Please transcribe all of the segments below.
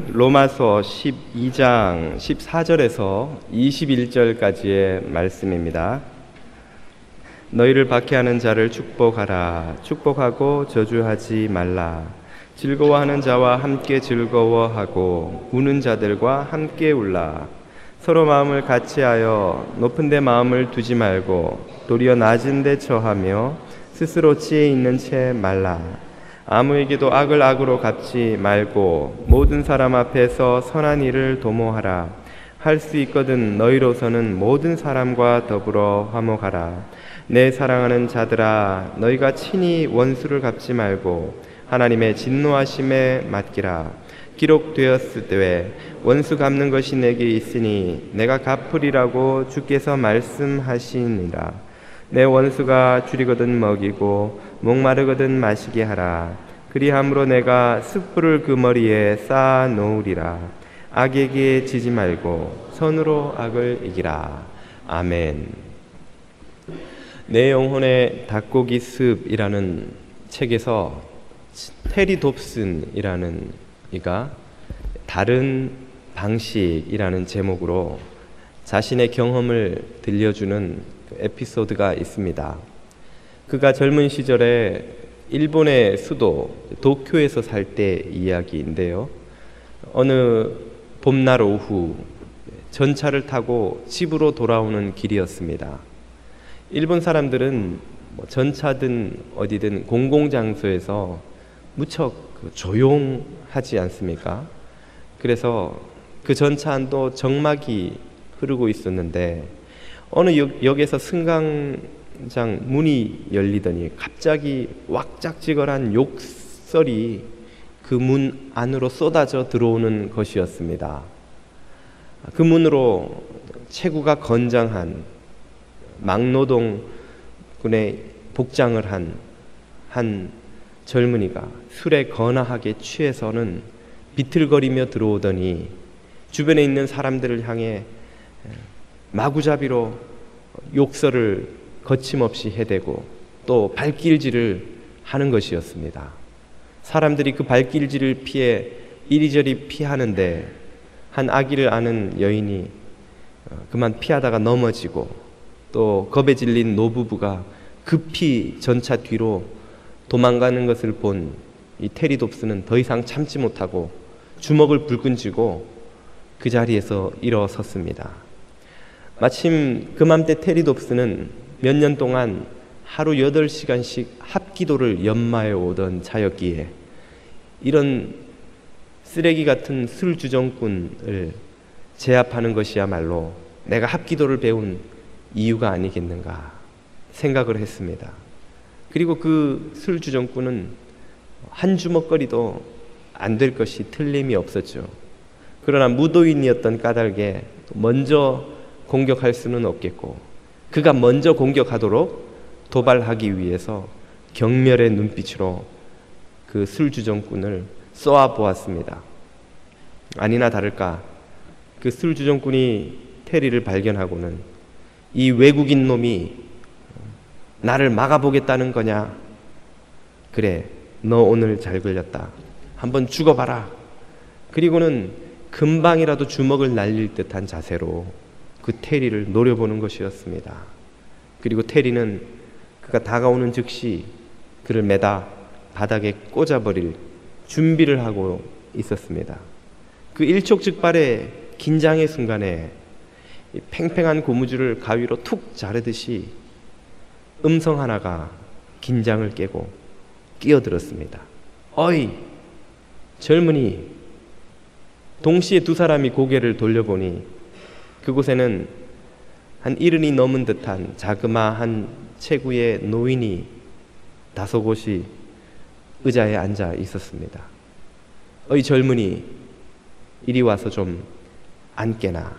로마서 12장 14절에서 21절까지의 말씀입니다. 너희를 박해하는 자를 축복하라. 축복하고 저주하지 말라. 즐거워하는 자와 함께 즐거워하고 우는 자들과 함께 울라. 서로 마음을 같이하여 높은 데 마음을 두지 말고 도리어 낮은 데 처하며 스스로 지혜 있는 채 말라. 아무에게도 악을 악으로 갚지 말고 모든 사람 앞에서 선한 일을 도모하라. 할 수 있거든 너희로서는 모든 사람과 더불어 화목하라. 내 사랑하는 자들아, 너희가 친히 원수를 갚지 말고 하나님의 진노하심에 맡기라. 기록되었을 때 원수 갚는 것이 내게 있으니 내가 갚으리라고 주께서 말씀하시니라. 내 원수가 줄이거든 먹이고 목마르거든 마시게 하라. 그리함으로 내가 숯불을 그 머리에 쌓아 놓으리라. 악에게 지지 말고 선으로 악을 이기라. 아멘. 내 영혼의 닭고기 습이라는 책에서 테리 돕슨이라는 이가 다른 방식이라는 제목으로 자신의 경험을 들려주는 에피소드가 있습니다. 그가 젊은 시절에 일본의 수도 도쿄에서 살 때 이야기인데요. 어느 봄날 오후 전차를 타고 집으로 돌아오는 길이었습니다. 일본 사람들은 전차든 어디든 공공장소에서 무척 조용하지 않습니까? 그래서 그 전차 안도 정막이 흐르고 있었는데 어느 역에서 승강장 문이 열리더니 갑자기 왁작지껄한 욕설이 그 문 안으로 쏟아져 들어오는 것이었습니다. 그 문으로 체구가 건장한 막노동군의 복장을 한 젊은이가 술에 거나하게 취해서는 비틀거리며 들어오더니 주변에 있는 사람들을 향해 마구잡이로 욕설을 거침없이 해대고 또 발길질을 하는 것이었습니다. 사람들이 그 발길질을 피해 이리저리 피하는데 한 아기를 아는 여인이 그만 피하다가 넘어지고 또 겁에 질린 노부부가 급히 전차 뒤로 도망가는 것을 본 이 테리 돕슨은 더 이상 참지 못하고 주먹을 불끈 쥐고 그 자리에서 일어섰습니다. 마침 그맘때 테리 돕슨은 몇 년 동안 하루 8시간씩 합기도를 연마해 오던 자였기에 이런 쓰레기 같은 술주정꾼을 제압하는 것이야말로 내가 합기도를 배운 이유가 아니겠는가 생각을 했습니다. 그리고 그 술주정꾼은 한 주먹거리도 안 될 것이 틀림이 없었죠. 그러나 무도인이었던 까닭에 먼저 공격할 수는 없겠고 그가 먼저 공격하도록 도발하기 위해서 경멸의 눈빛으로 그 술주정꾼을 쏘아보았습니다. 아니나 다를까 그 술주정꾼이 테리를 발견하고는 이 외국인 놈이 나를 막아보겠다는 거냐? 그래, 너 오늘 잘 걸렸다. 한번 죽어봐라. 그리고는 금방이라도 주먹을 날릴 듯한 자세로 그 테리를 노려보는 것이었습니다. 그리고 테리는 그가 다가오는 즉시 그를 매다 바닥에 꽂아버릴 준비를 하고 있었습니다. 그 일촉즉발의 긴장의 순간에 이 팽팽한 고무줄을 가위로 툭 자르듯이 음성 하나가 긴장을 깨고 끼어들었습니다. 어이, 젊은이. 동시에 두 사람이 고개를 돌려보니 그곳에는 한 70이 넘은 듯한 자그마한 체구의 노인이 다소곳이 의자에 앉아 있었습니다. 어이 젊은이, 이리 와서 좀 앉게나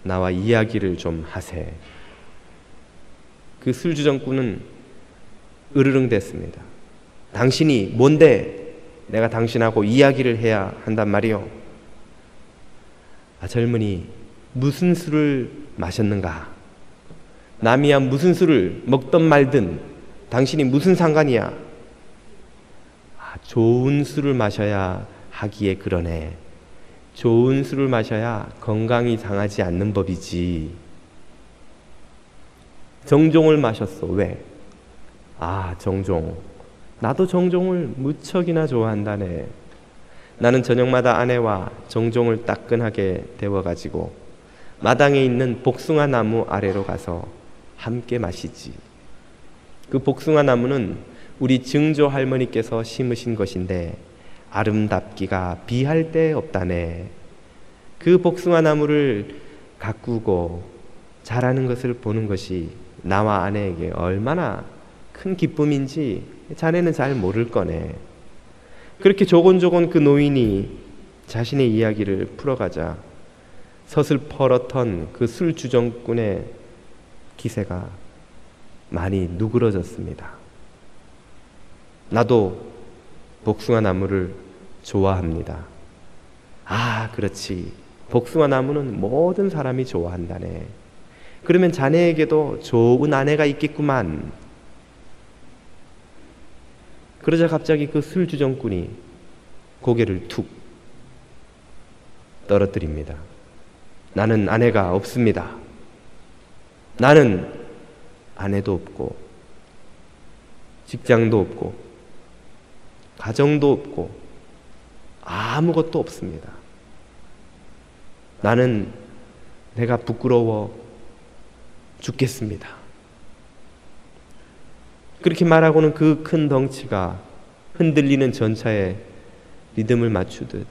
나와 이야기를 좀 하세. 그 술주정꾼은 으르릉댔습니다. 당신이 뭔데 내가 당신하고 이야기를 해야 한단 말이오? 아, 젊은이, 무슨 술을 마셨는가? 남이야 무슨 술을 먹든 말든 당신이 무슨 상관이야? 아, 좋은 술을 마셔야 하기에 그러네. 좋은 술을 마셔야 건강이 상하지 않는 법이지. 정종을 마셨어. 왜? 아, 정종. 나도 정종을 무척이나 좋아한다네. 나는 저녁마다 아내와 정종을 따끈하게 데워가지고 마당에 있는 복숭아 나무 아래로 가서 함께 마시지. 그 복숭아 나무는 우리 증조 할머니께서 심으신 것인데 아름답기가 비할 데 없다네. 그 복숭아 나무를 가꾸고 자라는 것을 보는 것이 나와 아내에게 얼마나 큰 기쁨인지 자네는 잘 모를 거네. 그렇게 조곤조곤 그 노인이 자신의 이야기를 풀어가자 서슬퍼렇던 그 술주정꾼의 기세가 많이 누그러졌습니다. 나도 복숭아 나무를 좋아합니다. 아, 그렇지. 복숭아 나무는 모든 사람이 좋아한다네. 그러면 자네에게도 좋은 아내가 있겠구만. 그러자 갑자기 그 술주정꾼이 고개를 툭 떨어뜨립니다. 나는 아내가 없습니다. 나는 아내도 없고 직장도 없고 가정도 없고 아무것도 없습니다. 나는 내가 부끄러워 죽겠습니다. 그렇게 말하고는 그 큰 덩치가 흔들리는 전차에 리듬을 맞추듯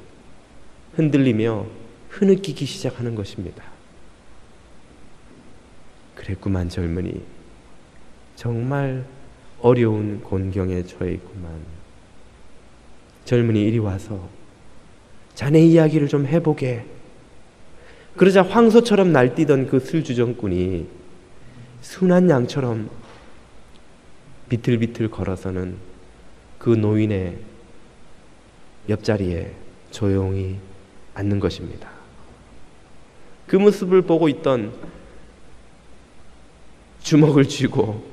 흔들리며 흐느끼기 시작하는 것입니다. 그랬구만 젊은이. 정말 어려운 곤경에 처해 있구만. 젊은이 이리 와서 자네 이야기를 좀 해보게. 그러자 황소처럼 날뛰던 그 술주정꾼이 순한 양처럼 비틀비틀 걸어서는 그 노인의 옆자리에 조용히 앉는 것입니다. 그 모습을 보고 있던 주먹을 쥐고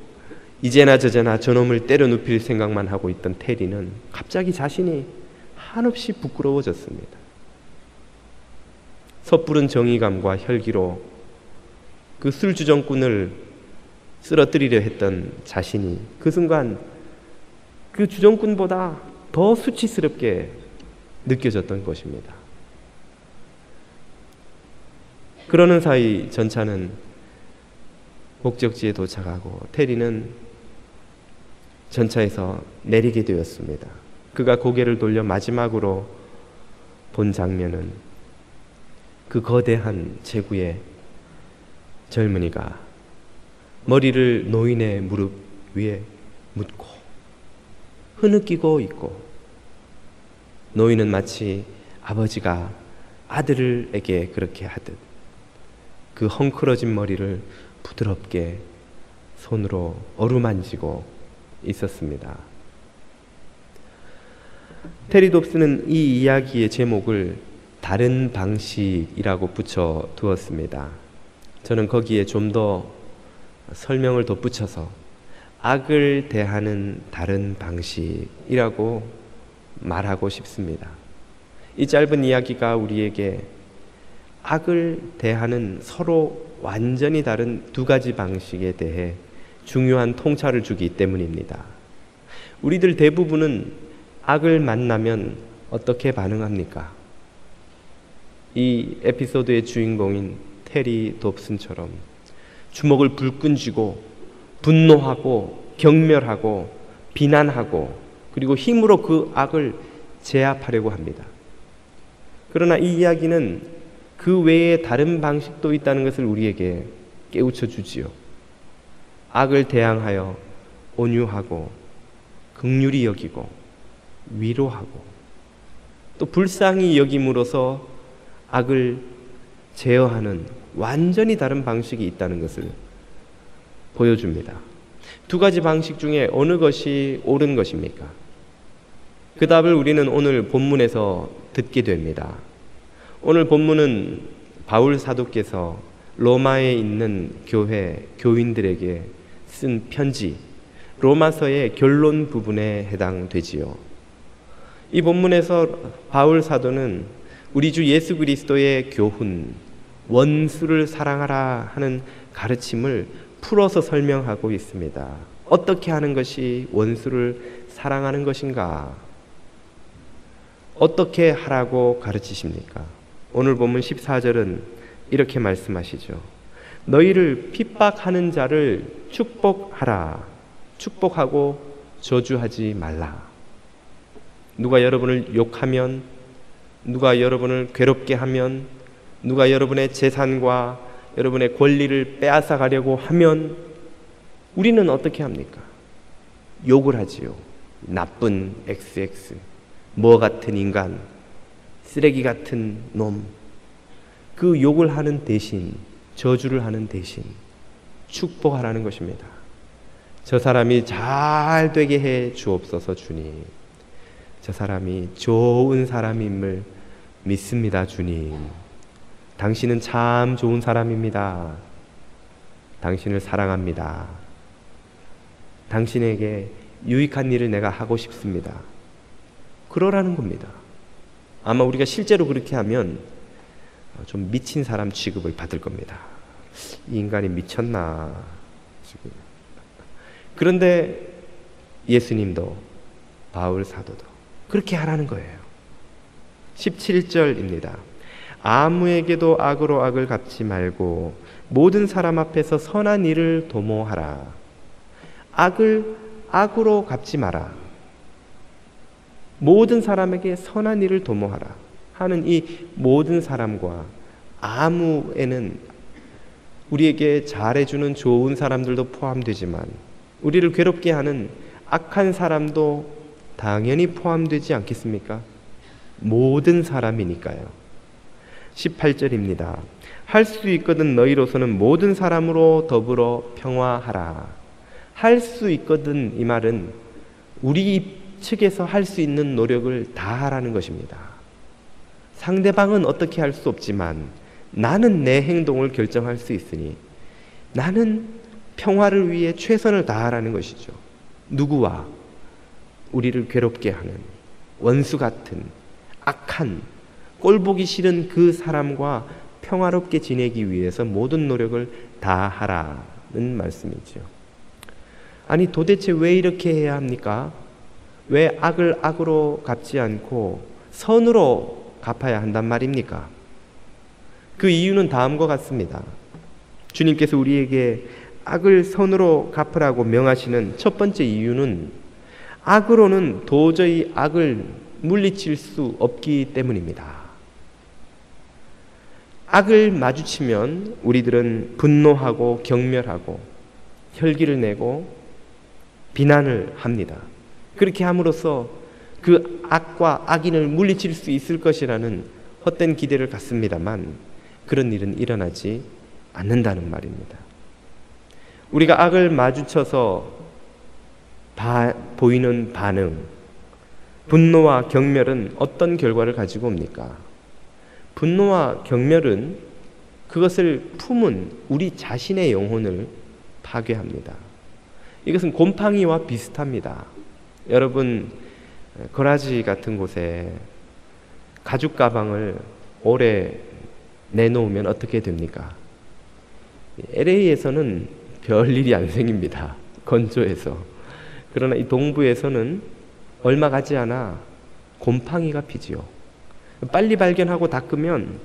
이제나 저제나 저놈을 때려 눕힐 생각만 하고 있던 테리는 갑자기 자신이 한없이 부끄러워졌습니다. 섣부른 정의감과 혈기로 그 술주정꾼을 쓰러뜨리려 했던 자신이 그 순간 그 주정꾼보다 더 수치스럽게 느껴졌던 것입니다. 그러는 사이 전차는 목적지에 도착하고 테리는 전차에서 내리게 되었습니다. 그가 고개를 돌려 마지막으로 본 장면은 그 거대한 제구의 젊은이가 머리를 노인의 무릎 위에 묻고 흐느끼고 있고, 노인은 마치 아버지가 아들에게 그렇게 하듯 그 헝클어진 머리를 부드럽게 손으로 어루만지고 있었습니다. 테리 돕슨은 이 이야기의 제목을 다른 방식이라고 붙여 두었습니다. 저는 거기에 좀 더 설명을 덧붙여서 악을 대하는 다른 방식이라고 말하고 싶습니다. 이 짧은 이야기가 우리에게 악을 대하는 서로 완전히 다른 두 가지 방식에 대해 중요한 통찰을 주기 때문입니다. 우리들 대부분은 악을 만나면 어떻게 반응합니까? 이 에피소드의 주인공인 테리 돕슨처럼 주먹을 불끈 쥐고 분노하고 경멸하고 비난하고 그리고 힘으로 그 악을 제압하려고 합니다. 그러나 이 이야기는 그 외에 다른 방식도 있다는 것을 우리에게 깨우쳐 주지요. 악을 대항하여 온유하고 긍휼히 여기고 위로하고 또 불쌍히 여김으로써 악을 제어하는 완전히 다른 방식이 있다는 것을 보여줍니다. 두 가지 방식 중에 어느 것이 옳은 것입니까? 그 답을 우리는 오늘 본문에서 듣게 됩니다. 오늘 본문은 바울 사도께서 로마에 있는 교회 교인들에게 쓴 편지, 로마서의 결론 부분에 해당되지요. 이 본문에서 바울 사도는 우리 주 예수 그리스도의 교훈, 원수를 사랑하라 하는 가르침을 풀어서 설명하고 있습니다. 어떻게 하는 것이 원수를 사랑하는 것인가? 어떻게 하라고 가르치십니까? 오늘 본문 14절은 이렇게 말씀하시죠. 너희를 핍박하는 자를 축복하라. 축복하고 저주하지 말라. 누가 여러분을 욕하면, 누가 여러분을 괴롭게 하면, 누가 여러분의 재산과 여러분의 권리를 빼앗아 가려고 하면 우리는 어떻게 합니까? 욕을 하지요. 나쁜 XX, 뭐 같은 인간, 쓰레기 같은 놈. 그 욕을 하는 대신, 저주를 하는 대신 축복하라는 것입니다. 저 사람이 잘 되게 해 주옵소서 주님. 저 사람이 좋은 사람임을 믿습니다 주님. 당신은 참 좋은 사람입니다. 당신을 사랑합니다. 당신에게 유익한 일을 내가 하고 싶습니다. 그러라는 겁니다. 아마 우리가 실제로 그렇게 하면 좀 미친 사람 취급을 받을 겁니다. 이 인간이 미쳤나 지금. 그런데 예수님도 바울 사도도 그렇게 하라는 거예요. 17절입니다. 아무에게도 악으로 악을 갚지 말고 모든 사람 앞에서 선한 일을 도모하라. 악을 악으로 갚지 마라. 모든 사람에게 선한 일을 도모하라 하는 이 모든 사람과 아무에는 우리에게 잘해주는 좋은 사람들도 포함되지만 우리를 괴롭게 하는 악한 사람도 당연히 포함되지 않겠습니까? 모든 사람이니까요. 18절입니다. 할 수 있거든 너희로서는 모든 사람으로 더불어 평화하라. 할 수 있거든 이 말은 우리 측에서 할 수 있는 노력을 다 하라는 것입니다. 상대방은 어떻게 할 수 없지만 나는 내 행동을 결정할 수 있으니 나는 평화를 위해 최선을 다하라는 것이죠. 누구와? 우리를 괴롭게 하는 원수 같은 악한 꼴보기 싫은 그 사람과 평화롭게 지내기 위해서 모든 노력을 다하라는 말씀이죠. 아니 도대체 왜 이렇게 해야 합니까? 왜 악을 악으로 갚지 않고 선으로 갚아야 한단 말입니까? 그 이유는 다음과 같습니다. 주님께서 우리에게 악을 선으로 갚으라고 명하시는 첫 번째 이유는 악으로는 도저히 악을 물리칠 수 없기 때문입니다. 악을 마주치면 우리들은 분노하고 경멸하고 혈기를 내고 비난을 합니다. 그렇게 함으로써 그 악과 악인을 물리칠 수 있을 것이라는 헛된 기대를 갖습니다만 그런 일은 일어나지 않는다는 말입니다. 우리가 악을 마주쳐서 보이는 반응, 분노와 경멸은 어떤 결과를 가지고 옵니까? 분노와 경멸은 그것을 품은 우리 자신의 영혼을 파괴합니다. 이것은 곰팡이와 비슷합니다. 여러분 거라지 같은 곳에 가죽 가방을 오래 내놓으면 어떻게 됩니까? LA에서는 별일이 안 생깁니다. 건조해서. 그러나 이 동부에서는 얼마 가지 않아 곰팡이가 피지요. 빨리 발견하고 닦으면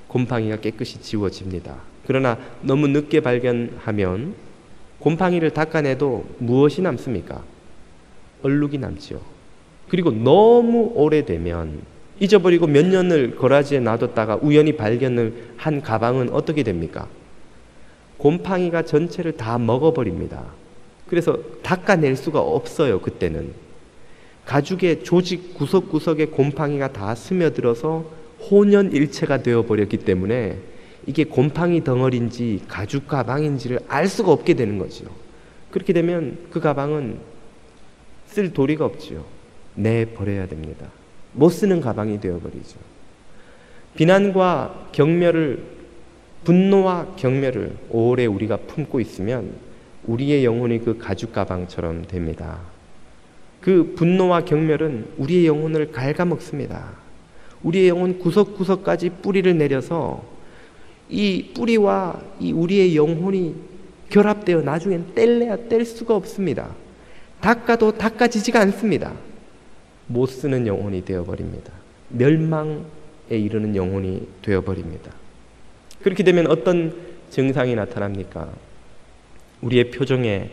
곰팡이가 깨끗이 지워집니다. 그러나 너무 늦게 발견하면 곰팡이를 닦아내도 무엇이 남습니까? 얼룩이 남지요. 그리고 너무 오래되면 잊어버리고 몇 년을 거라지에 놔뒀다가 우연히 발견을 한 가방은 어떻게 됩니까? 곰팡이가 전체를 다 먹어버립니다. 그래서 닦아낼 수가 없어요. 그때는 가죽의 조직 구석구석에 곰팡이가 다 스며들어서 혼연일체가 되어버렸기 때문에 이게 곰팡이 덩어리인지 가죽 가방인지를 알 수가 없게 되는 거죠. 그렇게 되면 그 가방은 쓸 도리가 없지요. 내버려야 됩니다. 못 쓰는 가방이 되어버리죠. 비난과 경멸을, 분노와 경멸을 오래 우리가 품고 있으면 우리의 영혼이 그 가죽 가방처럼 됩니다. 그 분노와 경멸은 우리의 영혼을 갉아먹습니다. 우리의 영혼 구석구석까지 뿌리를 내려서 이 뿌리와 이 우리의 영혼이 결합되어 나중엔 뗄래야 뗄 수가 없습니다. 닦아도 닦아지지가 않습니다. 못 쓰는 영혼이 되어버립니다. 멸망에 이르는 영혼이 되어버립니다. 그렇게 되면 어떤 증상이 나타납니까? 우리의 표정에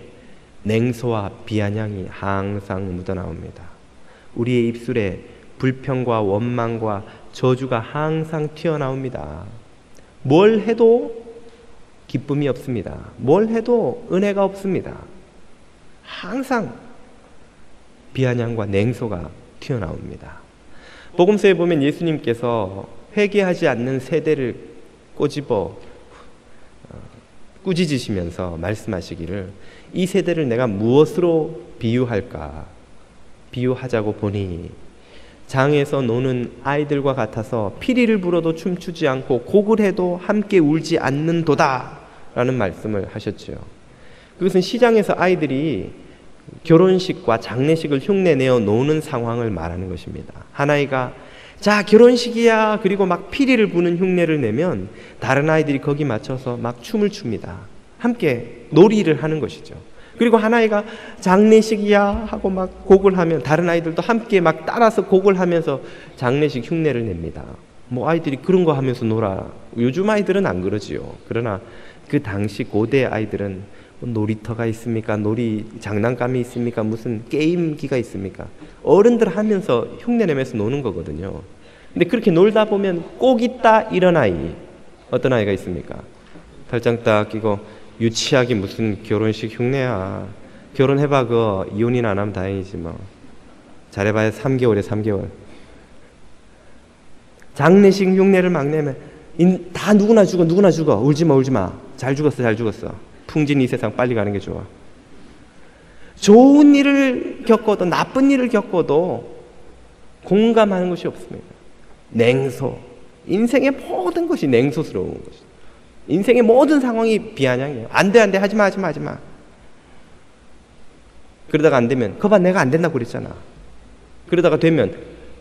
냉소와 비아냥이 항상 묻어나옵니다. 우리의 입술에 불평과 원망과 저주가 항상 튀어나옵니다. 뭘 해도 기쁨이 없습니다. 뭘 해도 은혜가 없습니다. 항상 비아냥과 냉소가 튀어나옵니다. 복음서에 보면 예수님께서 회개하지 않는 세대를 꼬집어 꾸짖으시면서 말씀하시기를 이 세대를 내가 무엇으로 비유할까? 비유하자고 보니 장에서 노는 아이들과 같아서 피리를 불어도 춤추지 않고 곡을 해도 함께 울지 않는도다 라는 말씀을 하셨죠. 그것은 시장에서 아이들이 결혼식과 장례식을 흉내내어 노는 상황을 말하는 것입니다. 한 아이가 자 결혼식이야 그리고 막 피리를 부는 흉내를 내면 다른 아이들이 거기 맞춰서 막 춤을 춥니다. 함께 놀이를 하는 것이죠. 그리고 한 아이가 장례식이야 하고 막 곡을 하면 다른 아이들도 함께 막 따라서 곡을 하면서 장례식 흉내를 냅니다. 뭐 아이들이 그런 거 하면서 놀아. 요즘 아이들은 안 그러지요. 그러나 그 당시 고대 아이들은 놀이터가 있습니까? 놀이 장난감이 있습니까? 무슨 게임기가 있습니까? 어른들 하면서 흉내내면서 노는 거거든요. 근데 그렇게 놀다 보면 꼭 있다 이런 아이. 어떤 아이가 있습니까? 팔짱 딱 끼고 유치하게 무슨 결혼식 흉내야. 결혼해봐 그거 이혼이나 안 하면 다행이지 뭐. 잘해봐야 3개월에 3개월. 장례식 흉내를 막 내면 다 누구나 죽어 누구나 죽어. 울지마 울지마. 잘 죽었어 잘 죽었어. 풍진 이 세상 빨리 가는 게 좋아. 좋은 일을 겪어도 나쁜 일을 겪어도 공감하는 것이 없습니다. 냉소. 인생의 모든 것이 냉소스러운 것이죠. 인생의 모든 상황이 비아냥이에요. 안 돼 하지마 그러다가 안 되면 거봐 내가 안 된다고 그랬잖아. 그러다가 되면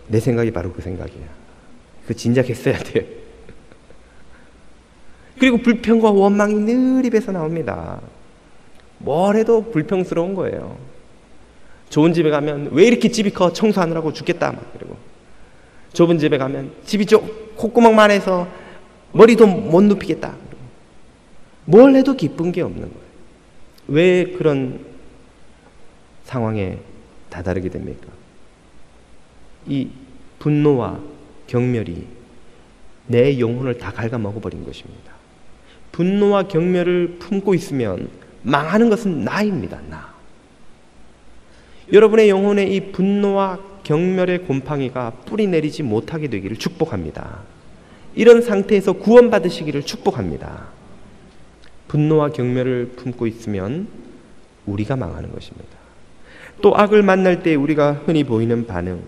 내 생각이 바로 그 생각이야. 그 진작 했어야 돼. 그리고 불평과 원망이 늘 입에서 나옵니다. 뭘 해도 불평스러운 거예요. 좋은 집에 가면 왜 이렇게 집이 커? 청소하느라고 죽겠다. 그리고 좁은 집에 가면 집이 콧구멍만 해서 머리도 못 눕히겠다. 뭘 해도 기쁜 게 없는 거예요. 왜 그런 상황에 다다르게 됩니까? 이 분노와 경멸이 내 영혼을 다 갉아먹어버린 것입니다. 분노와 경멸을 품고 있으면 망하는 것은 나입니다. 나. 여러분의 영혼에 이 분노와 경멸의 곰팡이가 뿌리 내리지 못하게 되기를 축복합니다. 이런 상태에서 구원받으시기를 축복합니다. 분노와 경멸을 품고 있으면 우리가 망하는 것입니다. 또 악을 만날 때 우리가 흔히 보이는 반응,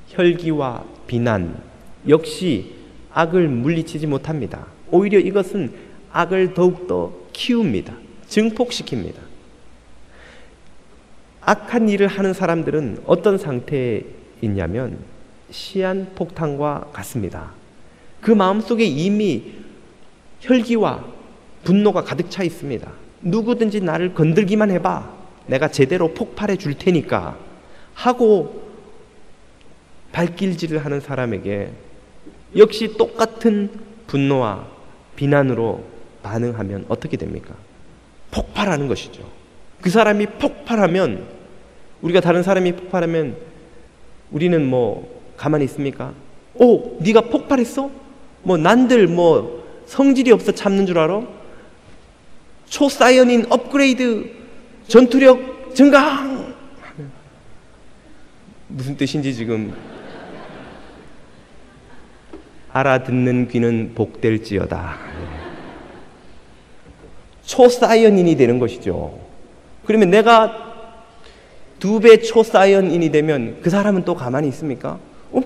혈기와 비난 역시 악을 물리치지 못합니다. 오히려 이것은 악을 더욱더 키웁니다. 증폭시킵니다. 악한 일을 하는 사람들은 어떤 상태에 있냐면 시한폭탄과 같습니다. 그 마음속에 이미 혈기와 분노가 가득 차 있습니다. 누구든지 나를 건들기만 해봐. 내가 제대로 폭발해 줄 테니까 하고 발길질을 하는 사람에게 역시 똑같은 분노와 비난으로 반응하면 어떻게 됩니까? 폭발하는 것이죠. 그 사람이 폭발하면, 우리가 다른 사람이 폭발하면 우리는 뭐 가만히 있습니까? 오, 네가 폭발했어? 뭐 난들 뭐 성질이 없어 참는 줄 알아? 초사이언인 업그레이드 전투력 증강! 무슨 뜻인지 지금 알아듣는 귀는 복될지어다. 초사이언인이 되는 것이죠. 그러면 내가 2배 초사이언인이 되면 그 사람은 또 가만히 있습니까?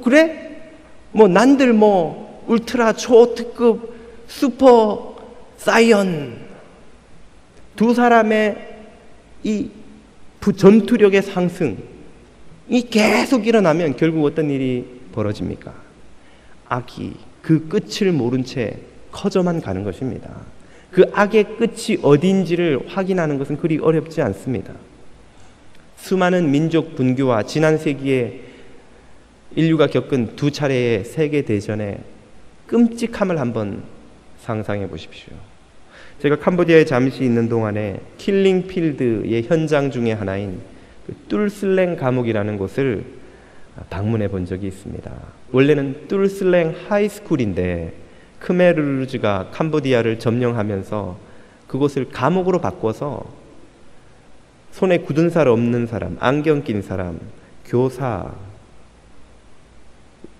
그래? 뭐 난들 뭐 울트라 초특급 슈퍼 사이언, 두 사람의 이 전투력의 상승이 계속 일어나면 결국 어떤 일이 벌어집니까? 악이 그 끝을 모른 채 커져만 가는 것입니다. 그 악의 끝이 어딘지를 확인하는 것은 그리 어렵지 않습니다. 수많은 민족 분교와 지난 세기에 인류가 겪은 두 차례의 세계대전의 끔찍함을 한번 상상해 보십시오. 제가 캄보디아에 잠시 있는 동안에 킬링필드의 현장 중에 하나인 그 뚫슬랭 감옥이라는 곳을 방문해 본 적이 있습니다. 원래는 뚫슬랭 하이스쿨인데 크메르루즈가 캄보디아를 점령하면서 그곳을 감옥으로 바꿔서 손에 굳은 살 없는 사람, 안경 낀 사람, 교사,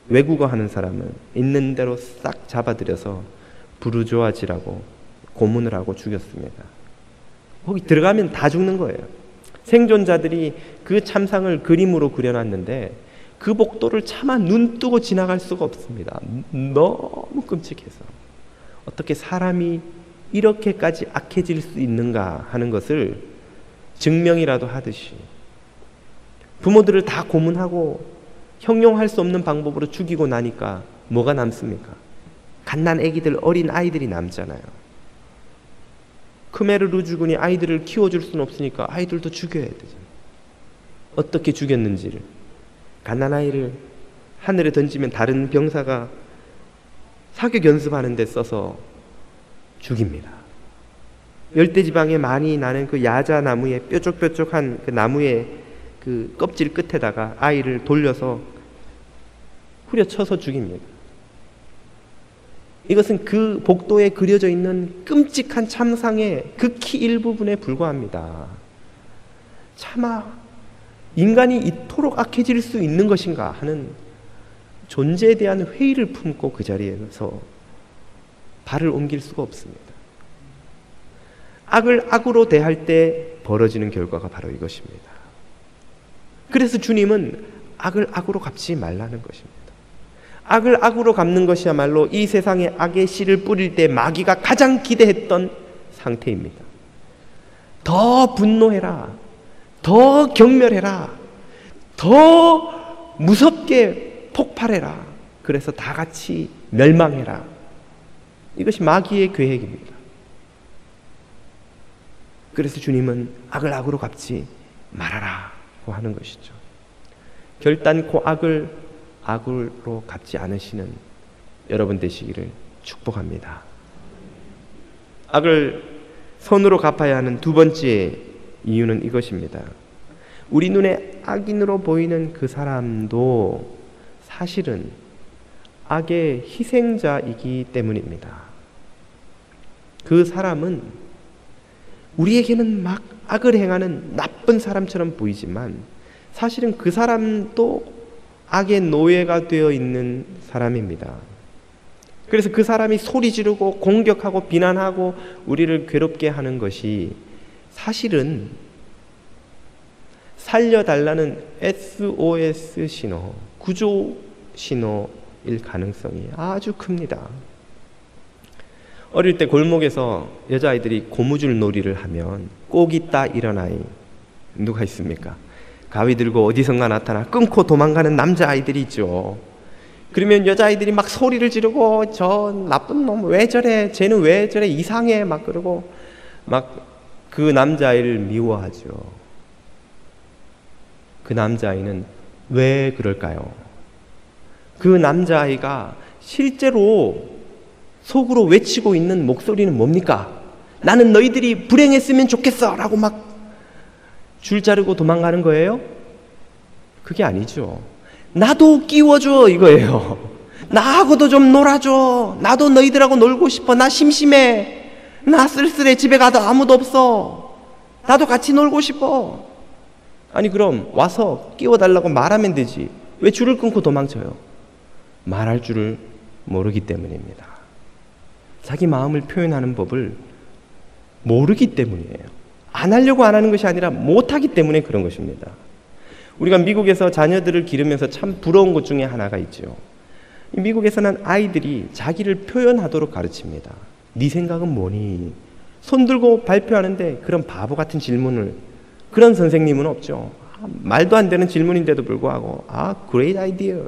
외국어 하는 사람을 있는 대로 싹 잡아들여서 부르주아지라고 고문을 하고 죽였습니다. 거기 들어가면 다 죽는 거예요. 생존자들이 그 참상을 그림으로 그려놨는데 그 복도를 차마 눈 뜨고 지나갈 수가 없습니다. 너무 끔찍해서 어떻게 사람이 이렇게까지 악해질 수 있는가 하는 것을 증명이라도 하듯이 부모들을 다 고문하고 형용할 수 없는 방법으로 죽이고 나니까 뭐가 남습니까? 갓난 애기들, 어린 아이들이 남잖아요. 크메르루즈군이 아이들을 키워줄 수는 없으니까 아이들도 죽여야 되잖아요. 어떻게 죽였는지를, 갓난아이를 하늘에 던지면 다른 병사가 사격 연습하는 데 써서 죽입니다. 열대지방에 많이 나는 그 야자나무의 뾰족뾰족한 그 나무의 그 껍질 끝에다가 아이를 돌려서 후려쳐서 죽입니다. 이것은 그 복도에 그려져 있는 끔찍한 참상의 극히 일부분에 불과합니다. 차마 인간이 이토록 악해질 수 있는 것인가 하는 존재에 대한 회의를 품고 그 자리에서 발을 옮길 수가 없습니다. 악을 악으로 대할 때 벌어지는 결과가 바로 이것입니다. 그래서 주님은 악을 악으로 갚지 말라는 것입니다. 악을 악으로 갚는 것이야말로 이 세상에 악의 씨를 뿌릴 때 마귀가 가장 기대했던 상태입니다. 더 분노해라, 더 경멸해라, 더 무섭게 폭발해라, 그래서 다 같이 멸망해라. 이것이 마귀의 계획입니다. 그래서 주님은 악을 악으로 갚지 말아라고 하는 것이죠. 결단코 악을 악으로 갚지 않으시는 여러분 되시기를 축복합니다. 악을 선으로 갚아야 하는 두 번째 이유는 이것입니다. 우리 눈에 악인으로 보이는 그 사람도 사실은 악의 희생자이기 때문입니다. 그 사람은 우리에게는 막 악을 행하는 나쁜 사람처럼 보이지만 사실은 그 사람도 악의 노예가 되어 있는 사람입니다. 그래서 그 사람이 소리 지르고 공격하고 비난하고 우리를 괴롭게 하는 것이 사실은 살려달라는 SOS 신호, 구조 신호일 가능성이 아주 큽니다. 어릴 때 골목에서 여자아이들이 고무줄 놀이를 하면 꼭 있다 일어나이 누가 있습니까? 가위 들고 어디선가 나타나 끊고 도망가는 남자아이들이 있죠. 그러면 여자아이들이 막 소리를 지르고 저 나쁜 놈 왜 저래, 쟤는 왜 저래, 이상해 막 그러고 막 그 남자아이를 미워하죠. 그 남자아이는 왜 그럴까요? 그 남자아이가 실제로 속으로 외치고 있는 목소리는 뭡니까? 나는 너희들이 불행했으면 좋겠어 라고 막 줄 자르고 도망가는 거예요? 그게 아니죠. 나도 끼워줘 이거예요. 나하고도 좀 놀아줘. 나도 너희들하고 놀고 싶어. 나 심심해. 나 쓸쓸해. 집에 가도 아무도 없어. 나도 같이 놀고 싶어. 아니 그럼 와서 끼워달라고 말하면 되지. 왜 줄을 끊고 도망쳐요? 말할 줄을 모르기 때문입니다. 자기 마음을 표현하는 법을 모르기 때문이에요. 안 하려고 안 하는 것이 아니라 못하기 때문에 그런 것입니다. 우리가 미국에서 자녀들을 기르면서 참 부러운 것 중에 하나가 있죠. 미국에서는 아이들이 자기를 표현하도록 가르칩니다. 네 생각은 뭐니? 손 들고 발표하는데 그런 바보 같은 질문을, 그런 선생님은 없죠. 말도 안 되는 질문인데도 불구하고 great idea.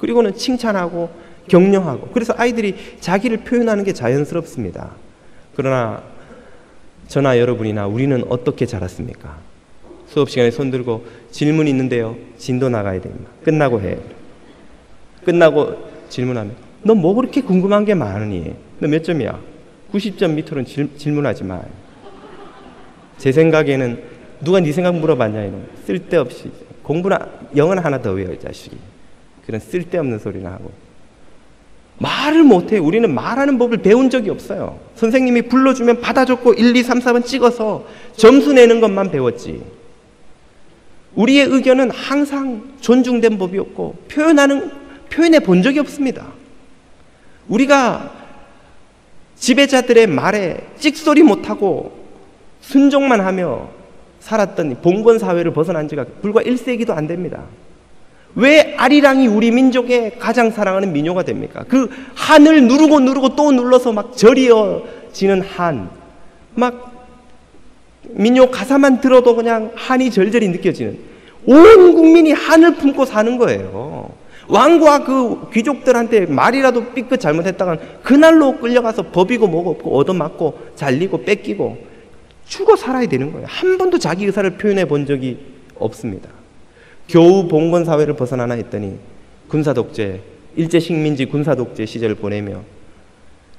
그리고는 칭찬하고 격려하고, 그래서 아이들이 자기를 표현하는 게 자연스럽습니다. 그러나 저나 여러분이나 우리는 어떻게 자랐습니까? 수업 시간에 손 들고 질문 있는데요, 진도 나가야 됩니다. 끝나고 해. 끝나고 질문하면 너 뭐 그렇게 궁금한 게 많으니? 너 몇 점이야? 90점 밑으로는 질문하지 마. 제 생각에는 누가 네 생각 물어봤냐, 이런 쓸데없이. 공부나 영어는 하나 더 외워, 이 자식이. 그런 쓸데없는 소리나 하고. 말을 못해. 우리는 말하는 법을 배운 적이 없어요. 선생님이 불러주면 받아 적고 1, 2, 3, 4번 찍어서 점수 내는 것만 배웠지. 우리의 의견은 항상 존중된 법이었고 표현해 본 적이 없습니다. 우리가 지배자들의 말에 찍소리 못하고 순종만 하며 살았던 봉건 사회를 벗어난 지가 불과 1세기도 안 됩니다. 왜 아리랑이 우리 민족의 가장 사랑하는 민요가 됩니까? 그 한을 누르고 또 눌러서 막 절이어지는 한, 막 민요 가사만 들어도 그냥 한이 절절히 느껴지는, 온 국민이 한을 품고 사는 거예요. 왕과 그 귀족들한테 말이라도 삐끗 잘못했다간 그날로 끌려가서 법이고 뭐고 없고 얻어맞고 잘리고 뺏기고 죽어 살아야 되는 거예요. 한 번도 자기 의사를 표현해 본 적이 없습니다. 겨우 봉건 사회를 벗어나나 했더니 군사독재, 일제식민지 군사독재 시절을 보내며,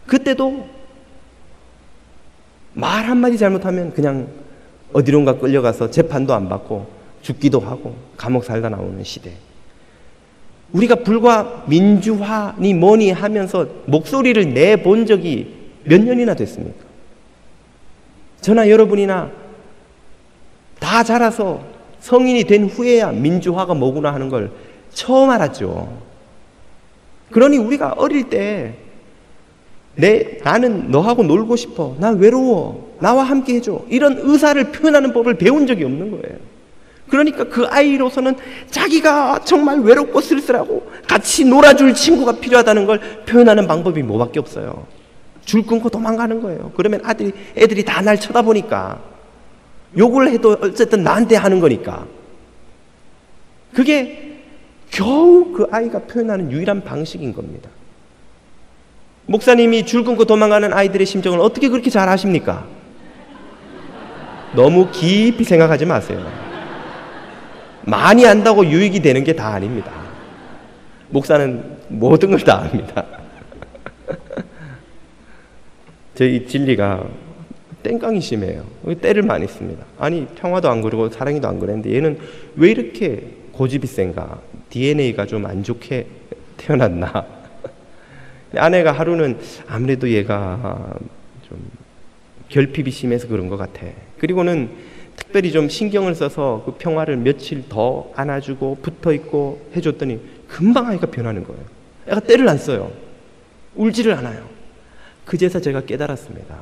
그때도 말 한마디 잘못하면 그냥 어디론가 끌려가서 재판도 안 받고 죽기도 하고 감옥 살다 나오는 시대. 우리가 불과 민주화니 뭐니 하면서 목소리를 내본 적이 몇 년이나 됐습니까? 저나 여러분이나 다 자라서 성인이 된 후에야 민주화가 뭐구나 하는 걸 처음 알았죠. 그러니 우리가 어릴 때 나는 너하고 놀고 싶어, 난 외로워, 나와 함께 해줘, 이런 의사를 표현하는 법을 배운 적이 없는 거예요. 그러니까 그 아이로서는 자기가 정말 외롭고 쓸쓸하고 같이 놀아줄 친구가 필요하다는 걸 표현하는 방법이 뭐밖에 없어요. 줄 끊고 도망가는 거예요. 그러면 애들이 다 날 쳐다보니까, 욕을 해도 어쨌든 나한테 하는 거니까. 그게 겨우 그 아이가 표현하는 유일한 방식인 겁니다. 목사님이 줄 끊고 도망가는 아이들의 심정을 어떻게 그렇게 잘 아십니까? 너무 깊이 생각하지 마세요. 많이 안다고 유익이 되는 게 다 아닙니다. 목사는 모든 걸 다 압니다. 저희 진리가 땡깡이 심해요. 때를 많이 씁니다. 아니, 평화도 안 그러고 사랑이도 안 그랬는데 얘는 왜 이렇게 고집이 센가? DNA가 좀 안 좋게 태어났나? 아내가 하루는 아무래도 얘가 좀 결핍이 심해서 그런 것 같아. 그리고는 특별히 좀 신경을 써서 그 평화를 며칠 더 안아주고 붙어있고 해줬더니 금방 아이가 변하는 거예요. 애가 때를 안 써요. 울지를 않아요. 그제서 제가 깨달았습니다.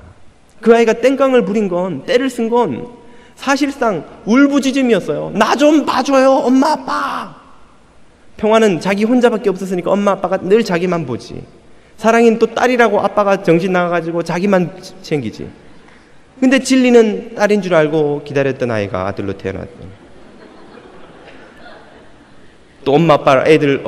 그 아이가 땡깡을 부린 건, 때를 쓴 건 사실상 울부짖음이었어요. 나 좀 봐줘요, 엄마 아빠. 평화는 자기 혼자밖에 없었으니까 엄마 아빠가 늘 자기만 보지. 사랑이는 또 딸이라고 아빠가 정신 나가가지고 자기만 챙기지. 근데 진리는 딸인 줄 알고 기다렸던 아이가 아들로 태어났던. 또 엄마 아빠 애들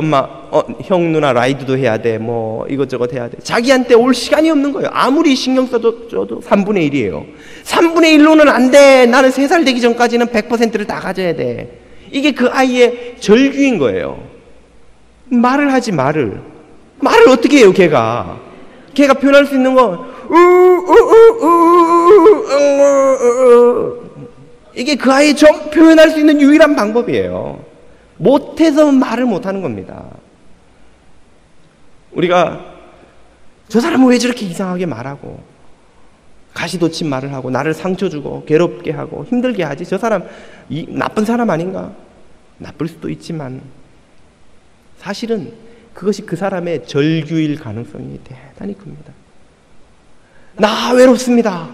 형 누나 라이드도 해야 돼, 뭐 이것저것 해야 돼. 자기한테 올 시간이 없는 거예요. 아무리 신경 써도 3분의 1이에요 3분의 1로는 안 돼. 나는 3살 되기 전까지는 100%를 다 가져야 돼. 이게 그 아이의 절규인 거예요. 말을 하지. 말을 어떻게 해요? 걔가 표현할 수 있는 건 이게 그 아이의 표현할 수 있는 유일한 방법이에요. 못해서 말을 못하는 겁니다. 우리가 저 사람은 왜 저렇게 이상하게 말하고 가시돋친 말을 하고 나를 상처 주고 괴롭게 하고 힘들게 하지? 저 사람 나쁜 사람 아닌가? 나쁠 수도 있지만 사실은 그것이 그 사람의 절규일 가능성이 대단히 큽니다. 나 외롭습니다.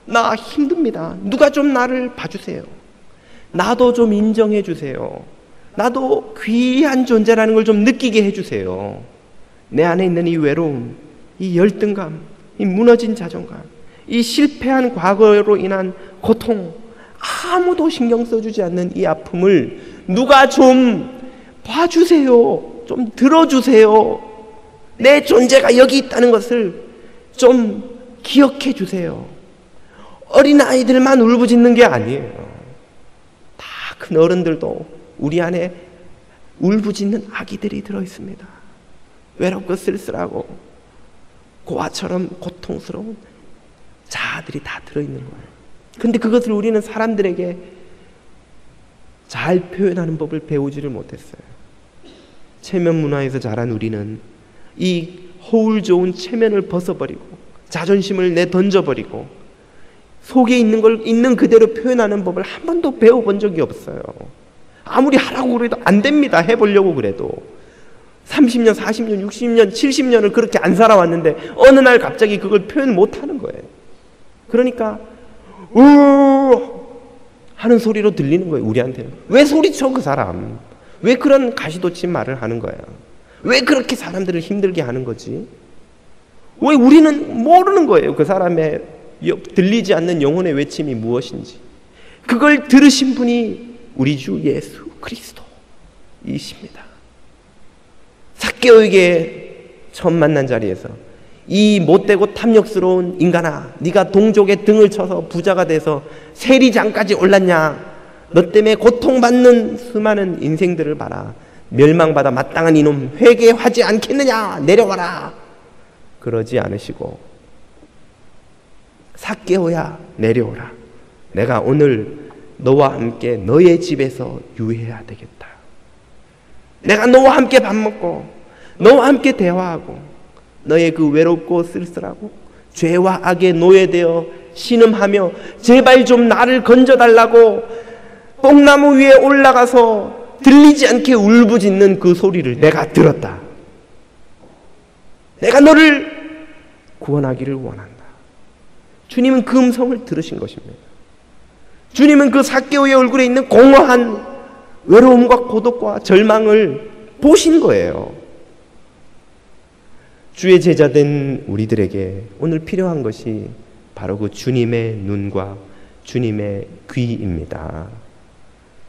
나 힘듭니다. 누가 좀 나를 봐주세요. 나도 좀 인정해 주세요. 나도 귀한 존재라는 걸 좀 느끼게 해주세요. 내 안에 있는 이 외로움, 이 열등감, 이 무너진 자존감, 이 실패한 과거로 인한 고통, 아무도 신경 써주지 않는 이 아픔을 누가 좀 봐주세요. 좀 들어주세요. 내 존재가 여기 있다는 것을 좀 기억해 주세요. 어린아이들만 울부짖는 게 아니에요. 다 큰 어른들도 우리 안에 울부짖는 아기들이 들어있습니다. 외롭고 쓸쓸하고 고아처럼 고통스러운 자아들이 다 들어있는 거예요. 근데 그것을 우리는 사람들에게 잘 표현하는 법을 배우지를 못했어요. 체면 문화에서 자란 우리는 이 허울 좋은 체면을 벗어버리고 자존심을 내던져버리고 속에 있는 걸 있는 그대로 표현하는 법을 한 번도 배워본 적이 없어요. 아무리 하라고 그래도 안 됩니다. 해보려고 그래도 30년, 40년, 60년, 70년을 그렇게 안 살아왔는데 어느 날 갑자기 그걸 표현 못하는 거예요. 그러니까 하는 소리로 들리는 거예요. 우리한테는. 왜 소리쳐 그 사람? 왜 그런 가시돋친 말을 하는 거야? 왜 그렇게 사람들을 힘들게 하는 거지? 왜 우리는 모르는 거예요. 그 사람의 들리지 않는 영혼의 외침이 무엇인지. 그걸 들으신 분이 우리 주 예수 그리스도이십니다. 삭개오에게 처음 만난 자리에서 이 못되고 탐욕스러운 인간아, 네가 동족의 등을 쳐서 부자가 돼서 세리장까지 올랐냐? 너 때문에 고통받는 수많은 인생들을 봐라. 멸망받아 마땅한 이놈 회개하지 않겠느냐? 내려와라. 그러지 않으시고 삭개오야 내려오라. 내가 오늘 너와 함께 너의 집에서 유해해야 되겠다. 내가 너와 함께 밥 먹고 너와 함께 대화하고 너의 그 외롭고 쓸쓸하고 죄와 악에 노예되어 신음하며 제발 좀 나를 건져달라고 뽕나무 위에 올라가서 들리지 않게 울부짖는 그 소리를 내가 들었다. 내가 너를 구원하기를 원한다. 주님은 그 음성을 들으신 것입니다. 주님은 그 삭개오의 얼굴에 있는 공허한 외로움과 고독과 절망을 보신 거예요. 주의 제자된 우리들에게 오늘 필요한 것이 바로 그 주님의 눈과 주님의 귀입니다.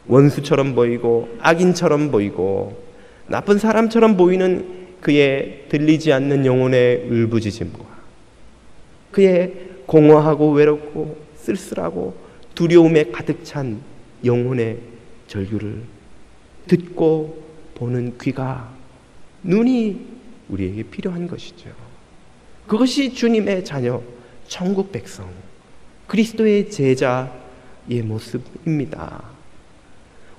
원수처럼 보이고 악인처럼 보이고 나쁜 사람처럼 보이는 그의 들리지 않는 영혼의 울부짖음과 그의 공허하고 외롭고 쓸쓸하고 두려움에 가득 찬 영혼의 절규를 듣고 보는 귀가, 눈이 우리에게 필요한 것이죠. 그것이 주님의 자녀, 천국 백성, 그리스도의 제자의 모습입니다.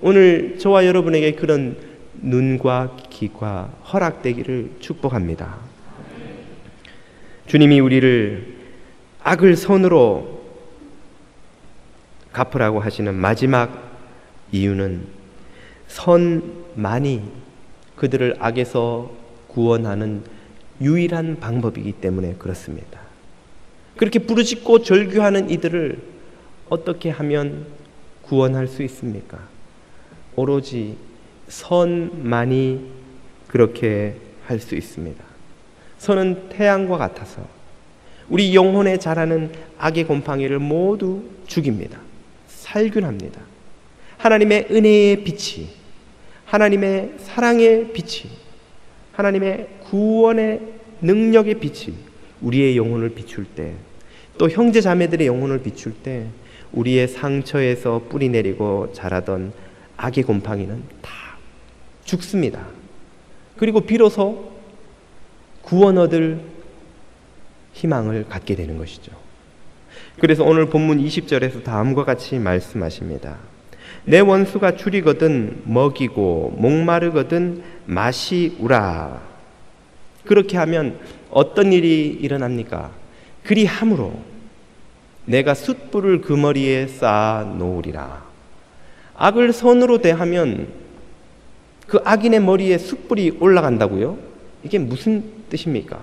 오늘 저와 여러분에게 그런 눈과 귀가 허락되기를 축복합니다. 주님이 우리를 악을 선으로 갚으라고 하시는 마지막 이유는 선만이 그들을 악에서 구원하는 유일한 방법이기 때문에 그렇습니다. 그렇게 부르짖고 절규하는 이들을 어떻게 하면 구원할 수 있습니까? 오로지 선만이 그렇게 할 수 있습니다. 선은 태양과 같아서 우리 영혼에 자라는 악의 곰팡이를 모두 죽입니다. 살균합니다. 하나님의 은혜의 빛이, 하나님의 사랑의 빛이, 하나님의 구원의 능력의 빛이 우리의 영혼을 비출 때, 또 형제 자매들의 영혼을 비출 때 우리의 상처에서 뿌리 내리고 자라던 악의 곰팡이는 다 죽습니다. 그리고 비로소 구원 얻을 희망을 갖게 되는 것이죠. 그래서 오늘 본문 20절에서 다음과 같이 말씀하십니다. 내 원수가 줄이거든 먹이고 목마르거든 마시우라. 그렇게 하면 어떤 일이 일어납니까? 그리함으로 내가 숯불을 그 머리에 쌓아 놓으리라. 악을 선으로 대하면 그 악인의 머리에 숯불이 올라간다고요? 이게 무슨 뜻입니까?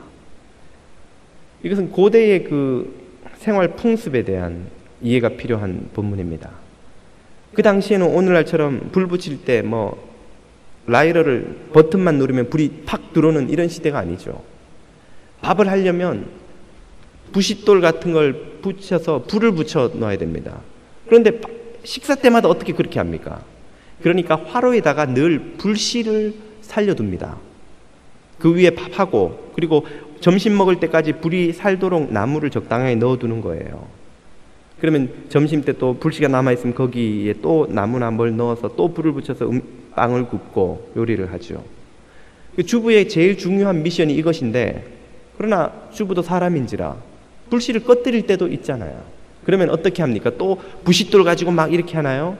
이것은 고대의 그 생활 풍습에 대한 이해가 필요한 본문입니다. 그 당시에는 오늘날처럼 불 붙일 때 라이터를 버튼만 누르면 불이 팍 들어오는 이런 시대가 아니죠. 밥을 하려면 부싯돌 같은 걸 붙여서 불을 붙여 놔야 됩니다. 그런데 식사 때마다 어떻게 그렇게 합니까? 그러니까 화로에다가 늘 불씨를 살려둡니다. 그 위에 밥하고 그리고 점심 먹을 때까지 불이 살도록 나무를 적당하게 넣어두는 거예요. 그러면 점심 때 또 불씨가 남아있으면 거기에 또 나무나 뭘 넣어서 또 불을 붙여서 빵을 굽고 요리를 하죠. 주부의 제일 중요한 미션이 이것인데, 그러나 주부도 사람인지라 불씨를 꺼뜨릴 때도 있잖아요. 그러면 어떻게 합니까? 또 부싯돌 가지고 막 이렇게 하나요?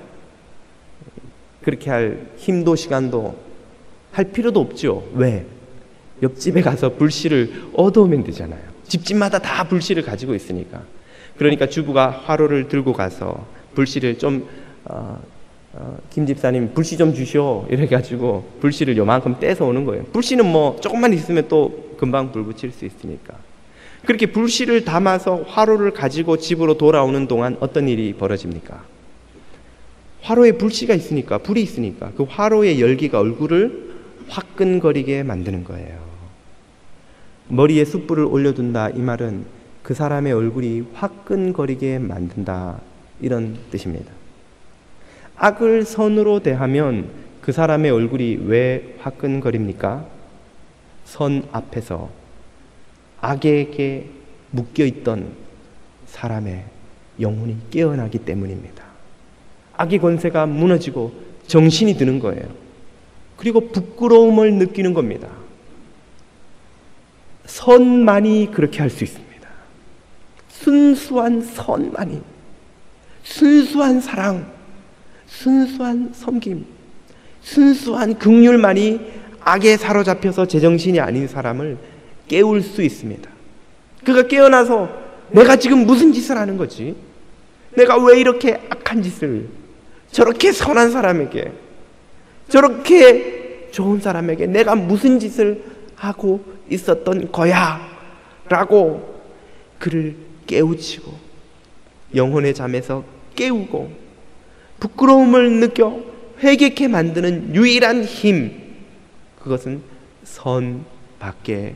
그렇게 할 힘도 시간도 할 필요도 없죠. 왜? 옆집에 가서 불씨를 얻어오면 되잖아요. 집집마다 다 불씨를 가지고 있으니까. 그러니까 주부가 화로를 들고 가서 불씨를 좀 김 집사님 불씨 좀 주시오 이래가지고 불씨를 요만큼 떼서 오는 거예요. 불씨는 뭐 조금만 있으면 또 금방 불 붙일 수 있으니까. 그렇게 불씨를 담아서 화로를 가지고 집으로 돌아오는 동안 어떤 일이 벌어집니까? 화로에 불씨가 있으니까, 불이 있으니까 그 화로의 열기가 얼굴을 화끈거리게 만드는 거예요. 머리에 숯불을 올려둔다, 이 말은 그 사람의 얼굴이 화끈거리게 만든다, 이런 뜻입니다. 악을 선으로 대하면 그 사람의 얼굴이 왜 화끈거립니까? 선 앞에서 악에게 묶여있던 사람의 영혼이 깨어나기 때문입니다. 악의 권세가 무너지고 정신이 드는 거예요. 그리고 부끄러움을 느끼는 겁니다. 선만이 그렇게 할 수 있습니다. 순수한 선만이, 순수한 사랑, 순수한 섬김, 순수한 긍휼만이 악에 사로잡혀서 제정신이 아닌 사람을 깨울 수 있습니다. 그가 깨어나서 내가 지금 무슨 짓을 하는 거지? 내가 왜 이렇게 악한 짓을 저렇게 선한 사람에게, 저렇게 좋은 사람에게 내가 무슨 짓을 하고 있었던 거야? 라고 그를 깨우치고 영혼의 잠에서 깨우고 부끄러움을 느껴 회개케 만드는 유일한 힘, 그것은 선밖에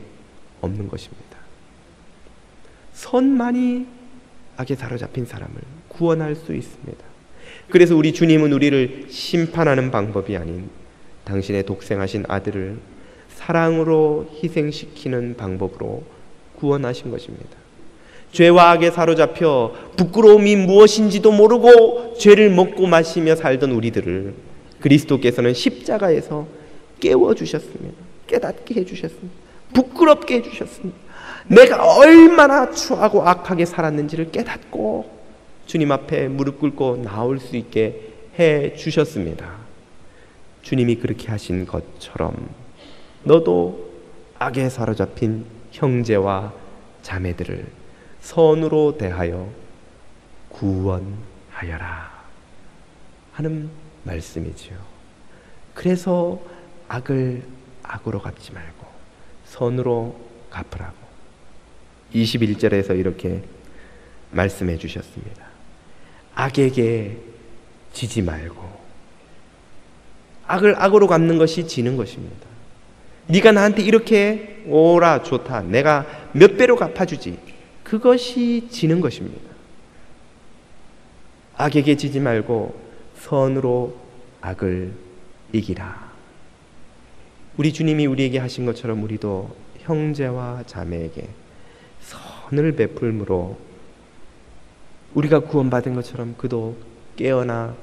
없는 것입니다. 선만이 악에 사로잡힌 사람을 구원할 수 있습니다. 그래서 우리 주님은 우리를 심판하는 방법이 아닌 당신의 독생하신 아들을 사랑으로 희생시키는 방법으로 구원하신 것입니다. 죄와 악에 사로잡혀 부끄러움이 무엇인지도 모르고 죄를 먹고 마시며 살던 우리들을 그리스도께서는 십자가에서 깨워주셨습니다. 깨닫게 해주셨습니다. 부끄럽게 해주셨습니다. 내가 얼마나 추하고 악하게 살았는지를 깨닫고 주님 앞에 무릎 꿇고 나올 수 있게 해주셨습니다. 주님이 그렇게 하신 것처럼 너도 악에 사로잡힌 형제와 자매들을 선으로 대하여 구원하여라 하는 말씀이지요. 그래서 악을 악으로 갚지 말고 선으로 갚으라고 21절에서 이렇게 말씀해 주셨습니다. 악에게 지지 말고, 악을 악으로 갚는 것이 지는 것입니다. 네가 나한테 이렇게 오라, 좋다, 내가 몇 배로 갚아주지, 그것이 지는 것입니다. 악에게 지지 말고 선으로 악을 이기라. 우리 주님이 우리에게 하신 것처럼 우리도 형제와 자매에게 선을 베풀므로 우리가 구원받은 것처럼 그도 깨어나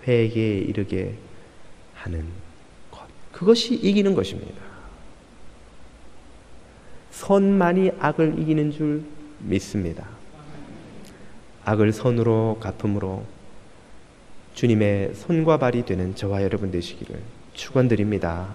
회개에 이르게 하는 것, 그것이 이기는 것입니다. 선만이 악을 이기는 줄 믿습니다. 악을 선으로 갚음으로 주님의 손과 발이 되는 저와 여러분 되시기를 축원드립니다.